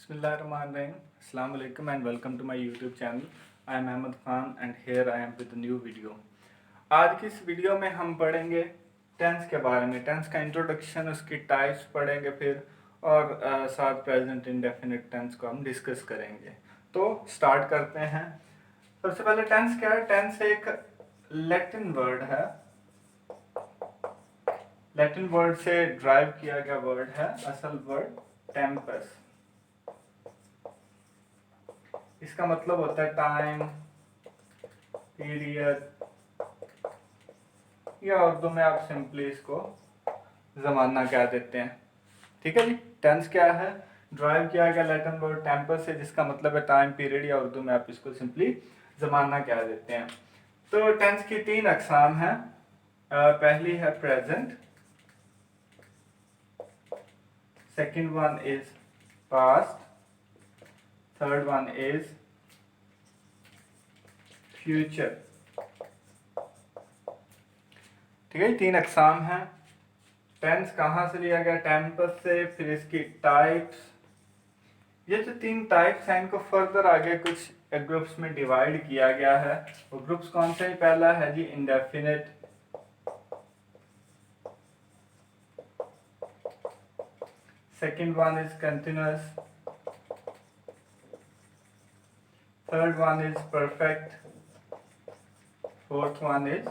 Bismillahirrahmanirrahim. Assalamu alaikum and welcome to my YouTube channel. I am Ahmed Khan and here I am with a new video. आज की इस video में हम पढ़ेंगे tense के बारे में। टेंस का इंट्रोडक्शन, उसकी टाइप्स पढ़ेंगे फिर और साथ प्रेजेंट इंडेफिनिट टेंस को हम डिस्कस करेंगे। तो स्टार्ट करते हैं। सबसे पहले टेंस क्या है? टेंस एक लैटिन वर्ड है। लैटिन वर्ड से ड्राइव किया गया वर्ड है। असल वर्ड टेम्पस। इसका मतलब होता है टाइम, पीरियड, या उर्दू में आप सिंपली इसको जमाना कह देते हैं। ठीक है जी। टेंस क्या है? ड्राइव किया गया लैटिन वर्ड टेम्पस से, जिसका मतलब है टाइम, पीरियड, या उर्दू में आप इसको सिंपली जमाना कह देते हैं। तो टेंस की तीन अकसाम हैं। पहली है present, second one is past, third one is future. ठीक है, तीन अकसाम हैं। टेंस कहाँ से लिया गया? टेम्पस से। फिर इसकी टाइप्स, ये जो तीन टाइप्स हैं इनको फर्दर आगे कुछ ग्रुप्स में डिवाइड किया गया है। वो ग्रुप्स कौन से हैं? पहला है जी indefinite, second one is continuous, third one is perfect, fourth one is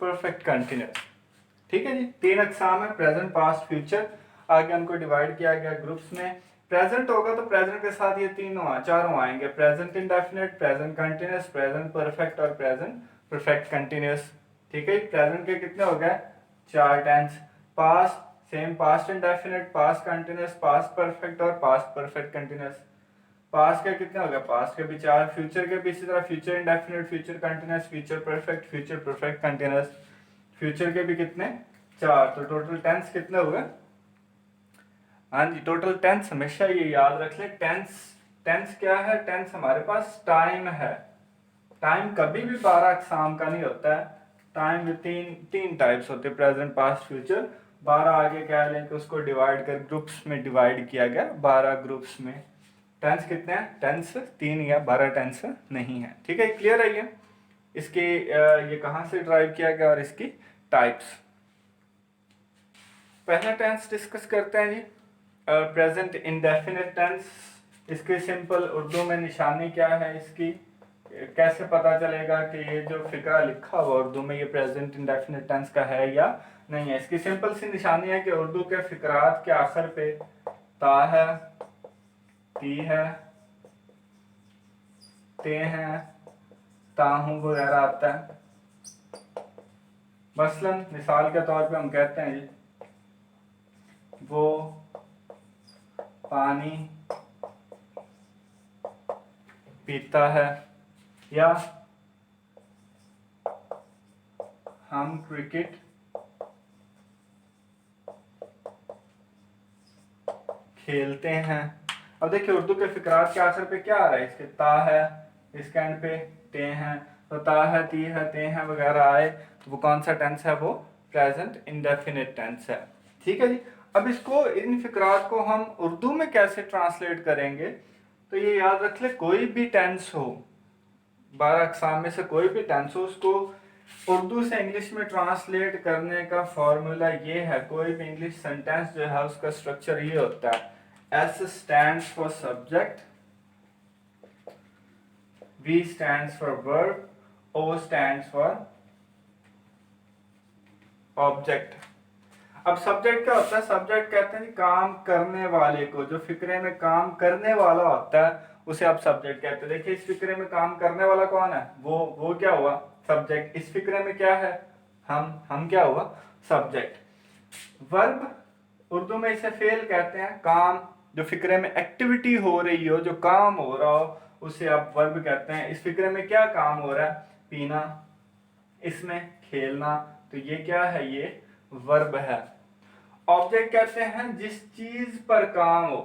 perfect continuous. ठीक है जी। तीन अकसाम है, प्रेजेंट, पास्ट, फ्यूचर। आगे उनको डिवाइड किया गया ग्रुप्स में। प्रेजेंट होगा तो प्रेजेंट के साथ ये तीनों चारों आएंगे। Present indefinite, present continuous, present perfect और प्रेजेंट परफेक्ट कंटिन्यूअस। ठीक है। प्रेजेंट के कितने हो गए? चार tense. Past same, past indefinite, past continuous, past perfect और पास्ट परफेक्ट कंटिन्यूअस। पास्ट के कितने हो गए? पास्ट के भी चार। फ्यूचर के भी इसी तरह, future indefinite, future continuous, future perfect, future perfect continuous. Future के भी कितने? चार। तो टोटल टेंस कितने हुए? हाँ जी, टोटल टेंस हमेशा ये याद रख लें। टेंस क्या है? टेंस हमारे पास टाइम है। टाइम कभी भी 12 अकसाम का नहीं होता है। टाइम में तीन टाइप्स होते हैं, प्रेजेंट, पास्ट, फ्यूचर। 12 आगे कह लें कि उसको डिवाइड कर ग्रुप्स में डिवाइड किया गया, 12 ग्रुप्स में। टेंस कितने हैं? टेंस 3 या 12 टेंस नहीं है। ठीक है, क्लियर है ये? इसके ये कहाँ से ड्राइव किया गया और इसकी टाइप्स। पहला टेंस डिस्कस करते हैं जी, प्रेजेंट इंडेफिनिट टेंस। इसकी सिंपल उर्दू में निशानी क्या है इसकी? कैसे पता चलेगा कि ये जो फिक्रा लिखा हुआ उर्दू में ये प्रेजेंट इंडेफिनिट टेंस का है या नहीं है? इसकी सिंपल सी निशानी है कि उर्दू के फिक्रात के आखिर पे ता है, ती है, ते हैं, ताहू वगैरह आता है। मसलन मिसाल के तौर पे हम कहते हैं जी, वो पानी पीता है, या हम क्रिकेट खेलते हैं। अब देखिए उर्दू के फिक्रात के आखिर पे क्या आ रहा है? इसके ता है, इसके एंड पे ते हैं। तो ता है, ती है, ते हैं वगैरह आए तो वो कौन सा टेंस है? वो प्रेजेंट इंडेफिनिट टेंस है। ठीक है जी। अब इसको, इन फिक्रात को हम उर्दू में कैसे ट्रांसलेट करेंगे? तो ये याद रख ले, कोई भी टेंस हो, 12 अकसाम में से कोई भी टेंस हो, उसको उर्दू से इंग्लिश में ट्रांसलेट करने का फॉर्मूला ये है। कोई भी इंग्लिश सेंटेंस जो है उसका स्ट्रक्चर ये होता है, S stands for subject, V stands for verb, O stands for object। अब सब्जेक्ट क्या होता है? सब्जेक्ट कहते हैं काम करने वाले को, जो फिक्रे में काम करने वाला होता है उसे आप सब्जेक्ट कहते हैं। देखिए इस फिक्रे में काम करने वाला कौन है? वो क्या हुआ? सब्जेक्ट। इस फिक्रे में क्या है? हम क्या हुआ? सब्जेक्ट। वर्ब उर्दू में इसे फेल कहते हैं। काम, जो फिक्रे में एक्टिविटी हो रही हो, जो काम हो रहा हो, उसे आप वर्ब कहते हैं। इस फिक्रे में क्या काम हो रहा है? पीना, इसमें खेलना, तो ये क्या है? ये वर्ब है। ऑब्जेक्ट कहते हैं जिस चीज पर काम हो।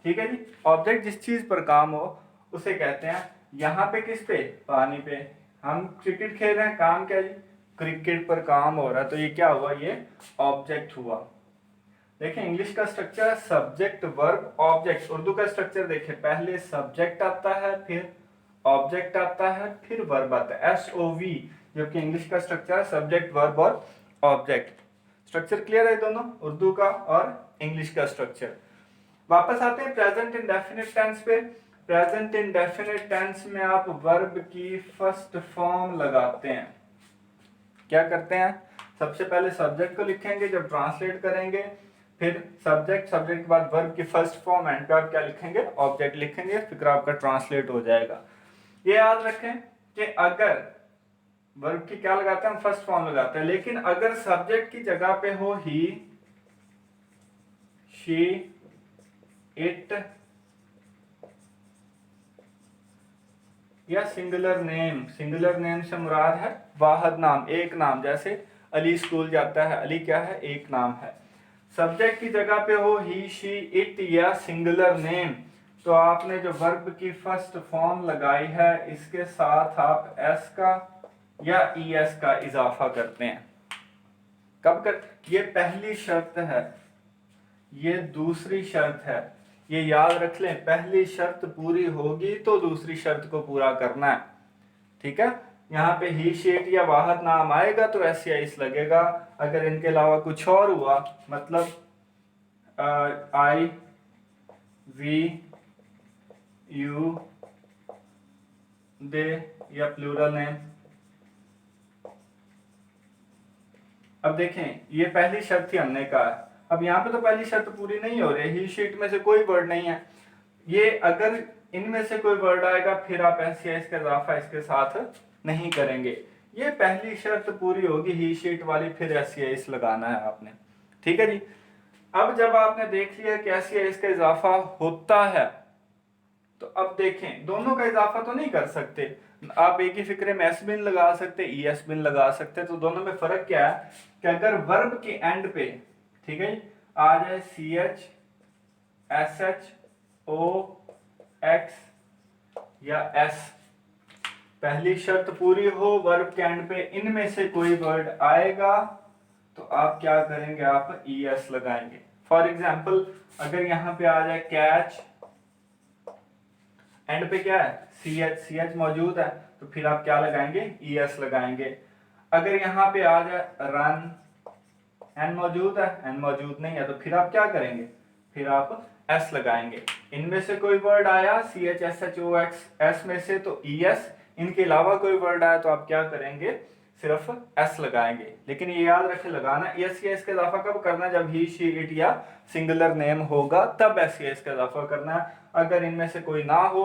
ठीक है जी। ऑब्जेक्ट जिस चीज पर काम हो उसे कहते हैं। यहाँ पे किस पे? पानी पे। हम क्रिकेट खेल रहे हैं, काम क्या जी? क्रिकेट पर काम हो रहा है, तो ये क्या हुआ, ये ऑब्जेक्ट हुआ। देखिए इंग्लिश का स्ट्रक्चर है सब्जेक्ट वर्ब ऑब्जेक्ट। उर्दू का स्ट्रक्चर देखिए, पहले सब्जेक्ट आता है, फिर ऑब्जेक्ट आता है, फिर वर्ब आता है, SOV। जबकि इंग्लिश का स्ट्रक्चर है सब्जेक्ट वर्ब और ऑब्जेक्ट। स्ट्रक्चर क्लियर है दोनों, उर्दू का और इंग्लिश का स्ट्रक्चर। वापस आते हैं प्रेजेंट इंडेफिनिट टेंस पे। प्रेजेंट इंडेफिनिट टेंस में आप वर्ब की फर्स्ट फॉर्म लगाते हैं। क्या करते हैं, सबसे पहले सब्जेक्ट को लिखेंगे जब ट्रांसलेट करेंगे, फिर सब्जेक्ट, सब्जेक्ट के बाद वर्ब की फर्स्ट फॉर्म, एंड पे आप क्या लिखेंगे, ऑब्जेक्ट लिखेंगे, फिर आपका ट्रांसलेट हो जाएगा। ये याद रखें कि अगर वर्ब की क्या लगाते हैं, हम फर्स्ट फॉर्म लगाते हैं, लेकिन अगर सब्जेक्ट की जगह पे हो ही, शी, इट या सिंगुलर नेम। सिंगुलर नेम से मुराद है वाहिद नाम, एक नाम। जैसे अली स्कूल जाता है, अली क्या है, एक नाम है। सब्जेक्ट की जगह पे हो ही, शी, इट या सिंगुलर नेम, तो आपने जो वर्ब की फर्स्ट फॉर्म लगाई है इसके साथ आप एस का या ES का इजाफा करते हैं। कब कर, ये पहली शर्त है, ये दूसरी शर्त है। ये याद रख लें, पहली शर्त पूरी होगी तो दूसरी शर्त को पूरा करना है। ठीक है, यहाँ पे ही, शीट या वाहिद नाम आएगा तो एस या इस लगेगा। अगर इनके अलावा कुछ और हुआ, मतलब I, we, you, they या प्लूरल नेम। अब देखें, ये पहली शर्त थी, हमने कहा। अब यहाँ पे तो पहली शर्त पूरी नहीं हो रही, ही शीट में से कोई वर्ड नहीं है। ये अगर इनमें से कोई वर्ड आएगा फिर आप एस या इसका इजाफा इसके साथ नहीं करेंगे। ये पहली शर्त पूरी होगी ही शीट वाली, फिर एस या इस लगाना है आपने। ठीक है जी। अब जब आपने देख लिया कि एस या इसका इजाफा होता है, तो अब देखें दोनों का इजाफा तो नहीं कर सकते, आप एक ही फिक्रे में एस बिन लगा सकते, ES बिन लगा सकते। तो दोनों में फर्क क्या है कि अगर वर्ब के एंड पे, ठीक है, आ जाए CH, SH, OX या S, पहली शर्त पूरी हो, वर्ब के एंड पे इनमें से कोई वर्ड आएगा तो आप क्या करेंगे, आप ES लगाएंगे। फॉर एग्जाम्पल अगर यहां पे आ जाए कैच, एंड पे क्या है, CH मौजूद है, तो फिर आप क्या लगाएंगे, ES लगाएंगे। अगर यहाँ पे आ जाए रन, N मौजूद है, N मौजूद नहीं है, तो फिर आप क्या करेंगे, फिर आप S लगाएंगे। इनमें से कोई वर्ड आया CH, SH, OX, S में से, तो ES। इनके अलावा कोई वर्ड आया तो आप क्या करेंगे, सिर्फ S लगाएंगे। लेकिन ये याद रखें, लगाना ES या इसका इजाफा कब करना है, जब ही, शी, इट या सिंगुलर नेम होगा तब S या इसका इजाफा करना है। अगर इनमें से कोई ना हो,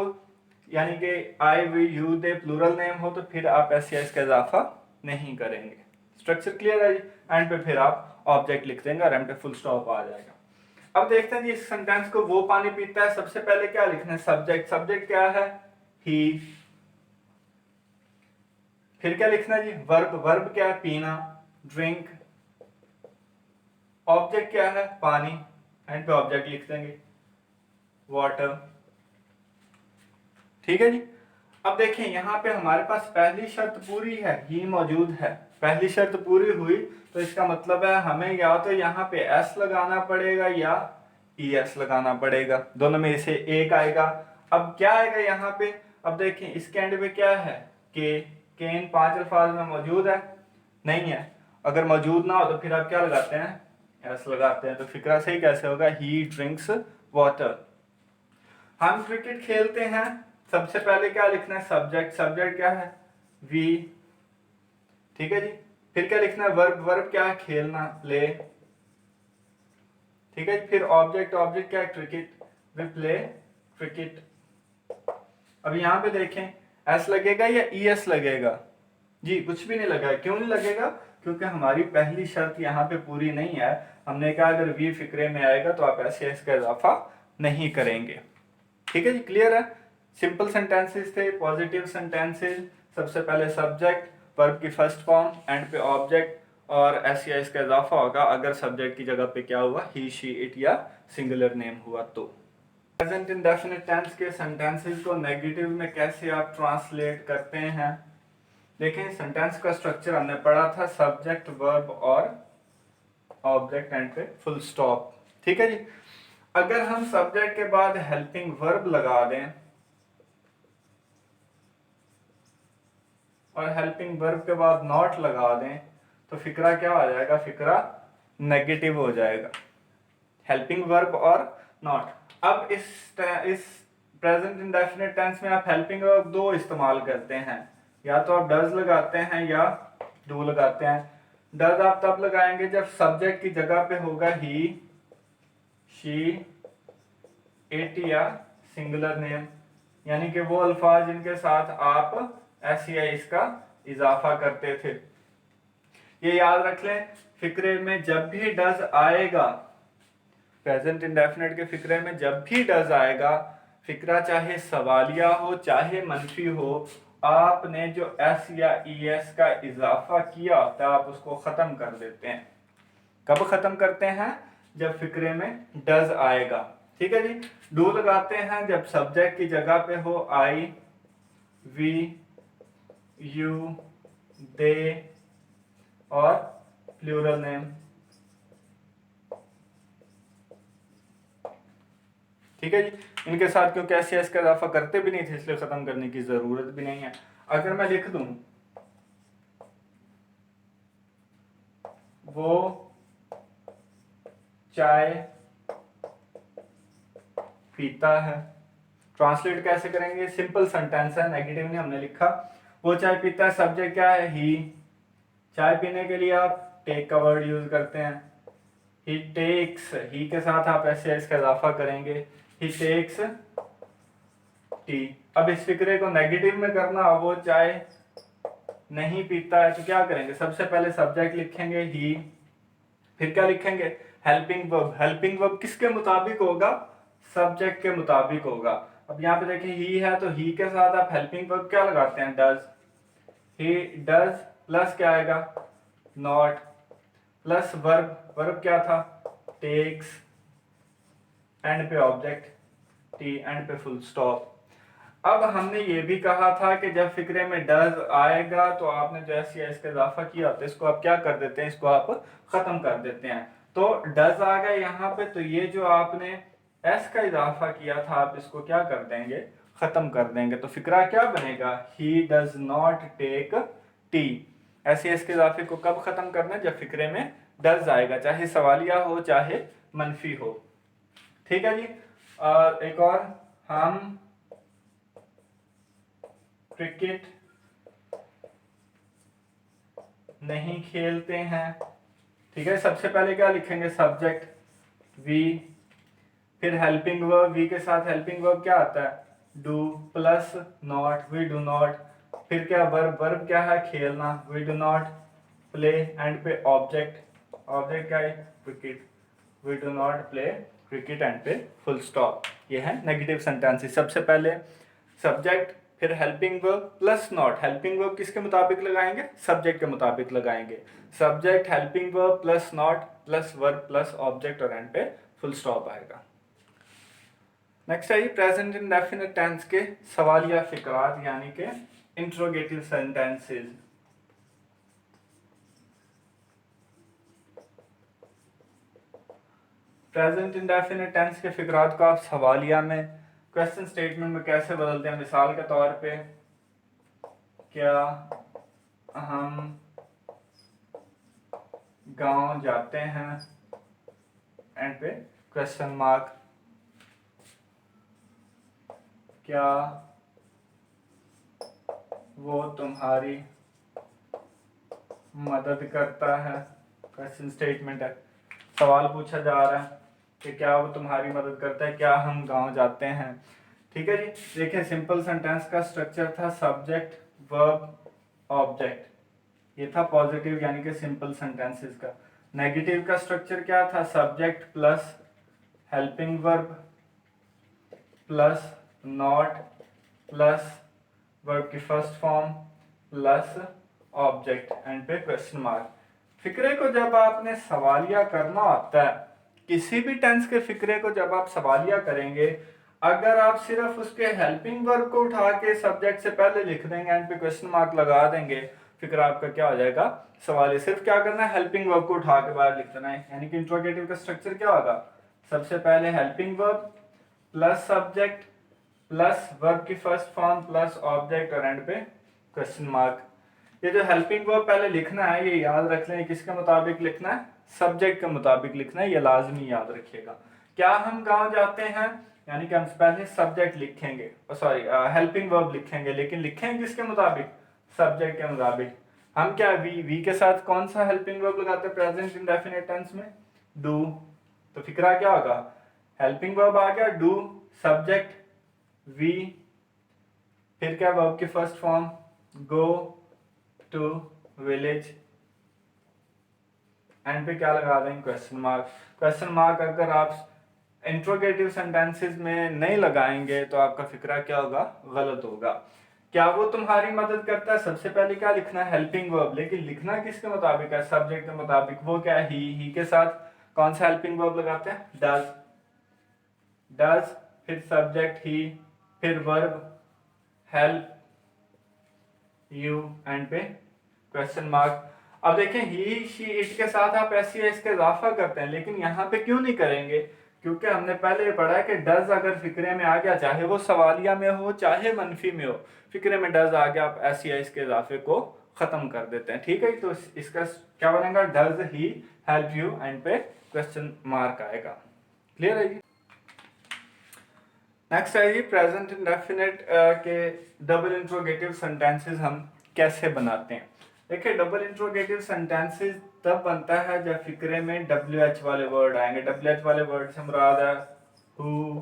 यानी कि I, we, you, they plural name हो, तो फिर आप S या इसका इजाफा नहीं करेंगे। स्ट्रक्चर क्लियर है जी। एंड पे फिर आप ऑब्जेक्ट लिख देंगे और एंड पे फुल स्टॉप आ जाएगा। अब देखते हैं जी इस सेंटेंस को, वो पानी पीता है। सबसे पहले क्या लिखना है, सब्जेक्ट। सब्जेक्ट क्या है, ही। फिर क्या लिखना है जी, वर्ब। वर्ब क्या है, पीना, ड्रिंक। ऑब्जेक्ट क्या है, पानी, एंड पे ऑब्जेक्ट लिख देंगे, वाटर। ठीक है जी। अब देखें यहाँ पे हमारे पास पहली शर्त पूरी है, ही मौजूद है, पहली शर्त पूरी हुई, तो इसका मतलब है हमें या तो यहाँ पे S लगाना पड़ेगा या ES लगाना पड़ेगा, दोनों में से एक आएगा। अब क्या आएगा यहाँ पे, अब देखें इसके एंड पे क्या है, के इन 5 अल्फाज में मौजूद है, नहीं है। अगर मौजूद ना हो तो फिर आप क्या लगाते हैं, S लगाते हैं। तो फिक्रा सही कैसे होगा, ही ड्रिंक्स वाटर। हम क्रिकेट खेलते हैं, सबसे पहले क्या लिखना है, सब्जेक्ट। सब्जेक्ट क्या है, वी। ठीक है जी। फिर क्या लिखना है, वर्ब। वर्ब क्या है, खेलना, प्ले। ठीक है जी। फिर ऑब्जेक्ट। ऑब्जेक्ट क्या है, क्रिकेट, वी प्ले क्रिकेट। अब यहाँ पे देखें, एस लगेगा या ES लगेगा, जी कुछ भी नहीं लगा। क्यों नहीं लगेगा, क्योंकि हमारी पहली शर्त यहाँ पे पूरी नहीं है। हमने कहा अगर वी फिक्रे में आएगा तो आप ऐसे इसका इजाफा नहीं करेंगे। ठीक है जी, क्लियर है। सिंपल सेंटेंसेस थे, पॉजिटिव सेंटेंसेस। सबसे पहले सब्जेक्ट, वर्ब की फर्स्ट फॉर्म, एंड पे ऑब्जेक्ट, और एस या इसका इजाफा होगा अगर सब्जेक्ट की जगह पे क्या हुआ, ही, शी, इट या सिंगुलर नेम हुआ तो। प्रेजेंट इंडेफिनिट टेंस के सेंटेंसेस को नेगेटिव में कैसे आप ट्रांसलेट करते हैं, देखें सेंटेंस का स्ट्रक्चर हमने पढ़ा था, सब्जेक्ट वर्ब और ऑब्जेक्ट एंड पे फुल स्टॉप। ठीक है जी। अगर हम सब्जेक्ट के बाद हेल्पिंग वर्ब लगा दें और हेल्पिंग वर्ब के बाद नॉट लगा दें तो फिक्रा क्या आ जाएगा, फिक्रा नेगेटिव हो जाएगा, हेल्पिंग वर्ब और नॉट। अब इस प्रेजेंट इंडेफिनिट टेंस में आप हेल्पिंग वर्ब दो इस्तेमाल करते हैं, या तो आप डज लगाते हैं या डू लगाते हैं। डज आप तब लगाएंगे जब सब्जेक्ट की जगह पे होगा ही, शी, इट या सिंगुलर नेम, यानी कि वो अल्फाज जिनके साथ आप एस या इसका इजाफा करते थे। ये याद रख लें, फिक्रे में जब भी डज आएगा, प्रेजेंट इंडेफिनिट के फिक्रे में जब भी डज आएगा, फिक्रा चाहे सवालिया हो चाहे मनफी हो, आपने जो एस या ई एस का इजाफा किया होता है आप उसको खत्म कर देते हैं। कब खत्म करते हैं, जब फिक्रे में डज आएगा। ठीक है जी। डू लगाते हैं जब सब्जेक्ट की जगह पे हो आई, वी, यू, दे और प्लूरल नेम। ठीक है जी। इनके साथ क्योंकि एस एस का इजाफा करते भी नहीं थे इसलिए खत्म करने की जरूरत भी नहीं है। अगर मैं लिख दूं वो चाय पीता है, ट्रांसलेट कैसे करेंगे, सिंपल सेंटेंस है, नेगेटिव नहीं हमने लिखा। वो चाय पीता है, सब्जेक्ट क्या है, ही। चाय पीने के लिए आप टेक का वर्ड यूज करते हैं, ही टेक्स, ही के साथ आप ऐसे इसका इजाफा करेंगे, ही टेक्स टी। अब इस फिक्रे को नेगेटिव में करना, वो चाय नहीं पीता है, तो क्या करेंगे, सबसे पहले सब्जेक्ट लिखेंगे ही, फिर क्या लिखेंगे, हेल्पिंग वर्ब। हेल्पिंग वर्ब किसके मुताबिक होगा, सब्जेक्ट के मुताबिक होगा। अब यहाँ पे देखिए ही है तो ही के साथ आप हेल्पिंग वर्ब क्या लगाते हैं, डज। ही डज प्लस क्या आएगा, नॉट, प्लस वर्ब, वर्ब क्या था, टेक्स, एंड पे ऑब्जेक्ट टी, एंड पे फुल स्टॉप। अब हमने ये भी कहा था कि जब फिक्रे में डज आएगा तो आपने जो एस या इसका इजाफा किया होता है इसको आप क्या कर देते हैं, इसको आप खत्म कर देते हैं। तो डज आ गया यहाँ पे, तो ये जो आपने एस का इजाफा किया था आप इसको क्या कर देंगे, खत्म कर देंगे। तो फिक्रा क्या बनेगा, he does not take T. S या इसके इजाफे को कब खत्म करना है, जब फिक्रे में डज आएगा, चाहे सवालिया हो चाहे मनफी हो। ठीक है जी। एक और, हम क्रिकेट नहीं खेलते हैं। ठीक है, सबसे पहले क्या लिखेंगे, सब्जेक्ट वी, फिर हेल्पिंग वर्ब, वी के साथ हेल्पिंग वर्ब क्या आता है, do, plus not, we do not, फिर क्या वर्ब, वर्ब क्या है, खेलना, we do not play, end पे ऑब्जेक्ट, ऑब्जेक्ट क्या है, cricket, we do not play cricket, end पे फुल स्टॉप। ये है नेगेटिव सेंटेंसेस। सबसे पहले सब्जेक्ट, फिर helping verb plus not. Helping verb किसके मुताबिक लगाएंगे, सब्जेक्ट के मुताबिक लगाएंगे। Subject, helping verb plus not plus verb plus object और एंड पे फुल स्टॉप आएगा। नेक्स्ट है प्रेजेंट इंडेफिनिट टेंस के सवालिया फिक्रात यानी के interrogative sentences. Present indefinite tense के फिक्रात को आप सवालिया में, क्वेश्चन स्टेटमेंट में कैसे बदलते हैं। मिसाल के तौर पे, क्या हम गांव जाते हैं, एंड पे क्वेश्चन मार्क, क्या वो तुम्हारी मदद करता है, क्वेश्चन स्टेटमेंट है, सवाल पूछा जा रहा है कि क्या वो तुम्हारी मदद करता है, क्या हम गांव जाते हैं। ठीक है जी। देखिए सिंपल सेंटेंस का स्ट्रक्चर था सब्जेक्ट वर्ब ऑब्जेक्ट, ये था पॉजिटिव यानी कि सिंपल सेंटेंसेस का। नेगेटिव का स्ट्रक्चर क्या था, subject plus helping verb plus not plus verb की first form plus object end पे क्वेश्चन मार्क। फिक्रे को जब आपने सवालिया करना होता है, किसी भी टेंस के फिक्रे को जब आप सवालिया करेंगे, अगर आप सिर्फ उसके हेल्पिंग वर्ब को उठा के सब्जेक्ट से पहले लिख देंगे, एंड पे क्वेश्चन मार्क लगा देंगे, फिर आपका क्या हो जाएगा, सवाल है सिर्फ क्या करना है, हेल्पिंग वर्ब को उठा के बाहर लिख देना है। यानी कि इंट्रोगेटिव का स्ट्रक्चर क्या होगा, सबसे पहले helping verb plus subject plus verb की फर्स्ट फॉर्म प्लस ऑब्जेक्ट और एंड पे क्वेश्चन मार्क। ये जो हेल्पिंग वर्ब पहले लिखना है, ये याद रख लें, किसके मुताबिक लिखना है, सब्जेक्ट के मुताबिक लिखना है, ये लाजमी याद रखिएगा। क्या हम गांव जाते हैं, यानी कि हम पहले सब्जेक्ट लिखेंगे, सॉरी हेल्पिंग वर्ब लिखेंगे, लेकिन लिखेंगे किसके मुताबिक, सब्जेक्ट के मुताबिक। हम क्या वी के साथ कौन सा हेल्पिंग वर्ब लगाते हैं प्रेजेंट इंडेफिनिट टेंस में, डू। तो फिक्रा क्या होगा, हेल्पिंग वर्ब आ गया डू, सब्जेक्ट वी, फिर क्या वर्ब की first form go to village, end पे क्या लगा देंगे, क्वेश्चन मार्क। क्वेश्चन मार्क अगर आप इंट्रोगेटिव सेंटेंसेस में नहीं लगाएंगे तो आपका फिक्रा क्या होगा, गलत होगा। क्या वो तुम्हारी मदद करता है, सबसे पहले क्या लिखना है, हेल्पिंग वर्ब, लेकिन लिखना किसके मुताबिक है, सब्जेक्ट के मुताबिक। वो क्या है, ही के साथ कौन सा हेल्पिंग वर्ब लगाते हैं, डज, डज, फिर सब्जेक्ट ही, फिर वर्ब हेल्प यू, एंड पे क्वेश्चन मार्क। अब देखें ही शी इट के साथ आप ऐसी इसका इजाफा करते हैं, लेकिन यहाँ पे क्यों नहीं करेंगे, क्योंकि हमने पहले ये पढ़ा है कि डज अगर फिक्रे में आ गया, चाहे वो सवालिया में हो चाहे मनफी में हो, फिक्रे में डज आ गया, आप ऐसी इसके इजाफे को खत्म कर देते हैं। ठीक है, तो इसका क्या बनेगा, does he help you, and पे क्वेश्चन मार्क आएगा। क्लियर है जी। नेक्स्ट है जी प्रेजेंट इंडेफिनिट के डबल इंट्रोगेटिव सेंटेंसेस हम कैसे बनाते हैं। देखिए डबल इंट्रोगेटिव सेंटेंसेस तब बनता है जब फिक्रे में WH वाले वर्ड आएंगे। WH वाले वर्ड से मुराद है हु,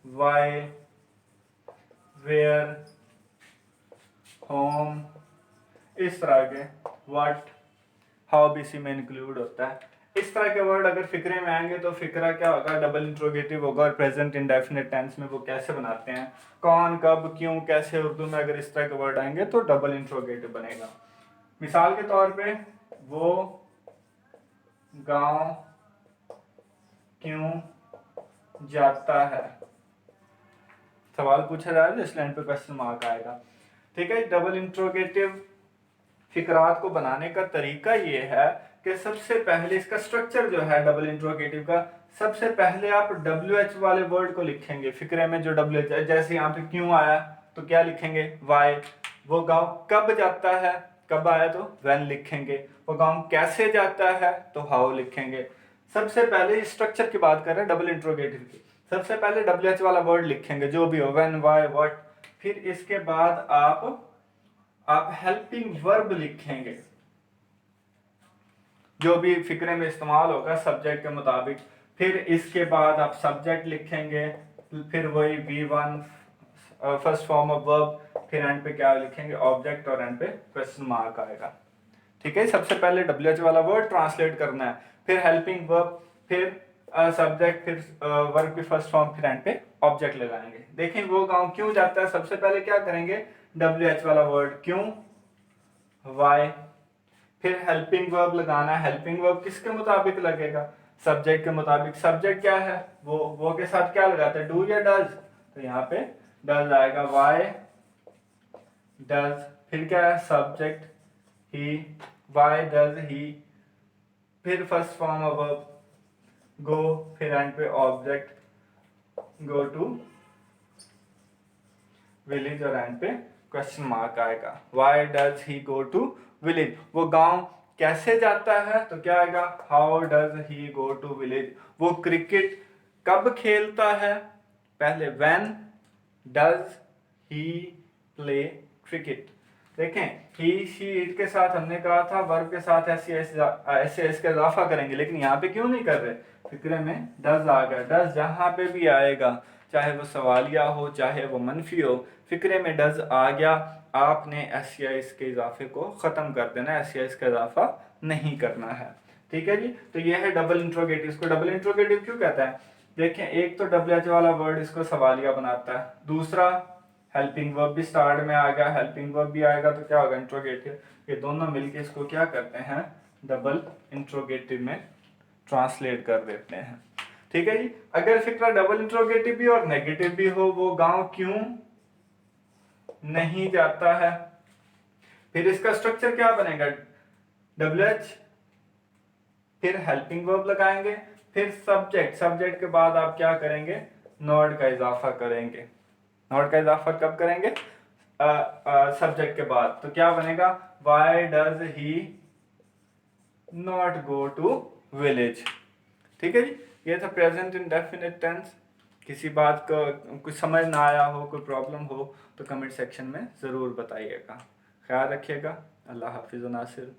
वाई, वेयर, होम, इस तरह के, व्हाट, हाउ भी इसी में इंक्लूड होता है। इस तरह के वर्ड अगर फिक्रे में आएंगे तो फिक्रा क्या होगा, डबल इंट्रोगेटिव होगा। और प्रेजेंट इंडेफिनिट टेंस में वो कैसे बनाते हैं, कौन, कब, क्यों, कैसे, उर्दू में अगर इस तरह के वर्ड आएंगे तो डबल इंट्रोगेटिव बनेगा। मिसाल के तौर पे वो गांव क्यों जाता है, सवाल पूछा जाएगा तो इस लाइन पे क्वेश्चन मार्क आएगा। ठीक है, डबल इंट्रोगेटिव फिक्रात को बनाने का तरीका ये है कि सबसे पहले इसका स्ट्रक्चर जो है डबल इंट्रोगेटिव का, सबसे पहले आप WH वाले वर्ड को लिखेंगे फिक्रे में। जो WH, जैसे यहाँ पे क्यों आया तो क्या लिखेंगे, वाई। वो गांव कब जाता है, कब आया तो व्हेन लिखेंगे। वो गांव कैसे जाता है तो हाउ लिखेंगे। सबसे पहले स्ट्रक्चर की बात कर रहे हैं डबल इंट्रोगेटिव की। सबसे पहले WH वाला वर्ड लिखेंगे जो भी हो, व्हेन, वाई, व्हाट। फिर इसके बाद आप हेल्पिंग वर्ब लिखेंगे जो भी फिक्रे में इस्तेमाल होगा सब्जेक्ट के मुताबिक। फिर इसके बाद आप सब्जेक्ट लिखेंगे, फिर वही V1 first form of verb, फिर एंड पे क्या लिखेंगे, ऑब्जेक्ट, और एंड पे क्वेश्चन मार्क आएगा। ठीक है, सबसे पहले WH वाला वर्ड ट्रांसलेट करना है, फिर हेल्पिंग वर्ब, फिर सब्जेक्ट, फिर वर्ब की फर्स्ट फॉर्म, फिर एंड पे ऑब्जेक्ट लगाएंगे। देखें वो गांव क्यों जाता है, सबसे पहले क्या करेंगे, WH वाला वर्ड क्यों, वाई, फिर हेल्पिंग वर्ब लगाना है। हेल्पिंग वर्ब किसके मुताबिक लगेगा, सब्जेक्ट के मुताबिक। सब्जेक्ट क्या है, वो के साथ क्या लगाते हैं, डू या डज, तो यहाँ पे डज आएगा, वाई डज। फिर क्या है, subject he, why does he, फिर first form of verb go, फिर एंड पे ऑब्जेक्ट गो टू विलेज, और एंड पे क्वेश्चन मार्क आएगा। Why does he go to village, वो गांव कैसे जाता है तो क्या आएगा, how does he go to village. वो क्रिकेट कब खेलता है, पहले when does he play cricket. देखें ही शी इट के साथ हमने कहा था वर्ब के साथ ऐसे इसका इजाफा करेंगे, लेकिन यहाँ पे क्यों नहीं कर रहे, फिक्रे में डज आ गया। डज जहाँ पे भी आएगा, चाहे वो सवालिया हो चाहे वो मनफी हो, फिक्रे में डज आ गया, आपने एस के इजाफे को ख़त्म कर देना है, एस का इजाफा नहीं करना है। ठीक है जी, तो ये है डबल इंट्रोगेटिव। इसको डबल इंट्रोगेटिव क्यों कहता है, देखें एक तो WH वाला वर्ड इसको सवालिया बनाता है, दूसरा हेल्पिंग वर्ब भी स्टार्ट में आ गया, हेल्पिंग वर्ब भी आएगा तो क्या होगा, इंट्रोगेटिव। ये दोनों मिलके इसको क्या करते हैं, डबल इंट्रोगेटिव में ट्रांसलेट कर देते हैं। ठीक है जी। अगर फिक्रा डबल इंट्रोगेटिव भी और नेगेटिव भी हो, वो गांव क्यों नहीं जाता है, फिर इसका स्ट्रक्चर क्या बनेगा, WH, फिर हेल्पिंग वर्ब लगाएंगे, फिर सब्जेक्ट, सब्जेक्ट के बाद आप क्या करेंगे, नॉट का इजाफा करेंगे। नॉट का इजाफा कब करेंगे, सब्जेक्ट के बाद। तो क्या बनेगा, why does he not go to village. ठीक है जी, ये था प्रेजेंट इंडेफिनिट टेंस। किसी बात का कुछ समझ ना आया हो, कोई प्रॉब्लम हो तो कमेंट सेक्शन में ज़रूर बताइएगा। ख्याल रखिएगा। अल्लाह हाफिज़ नासिर।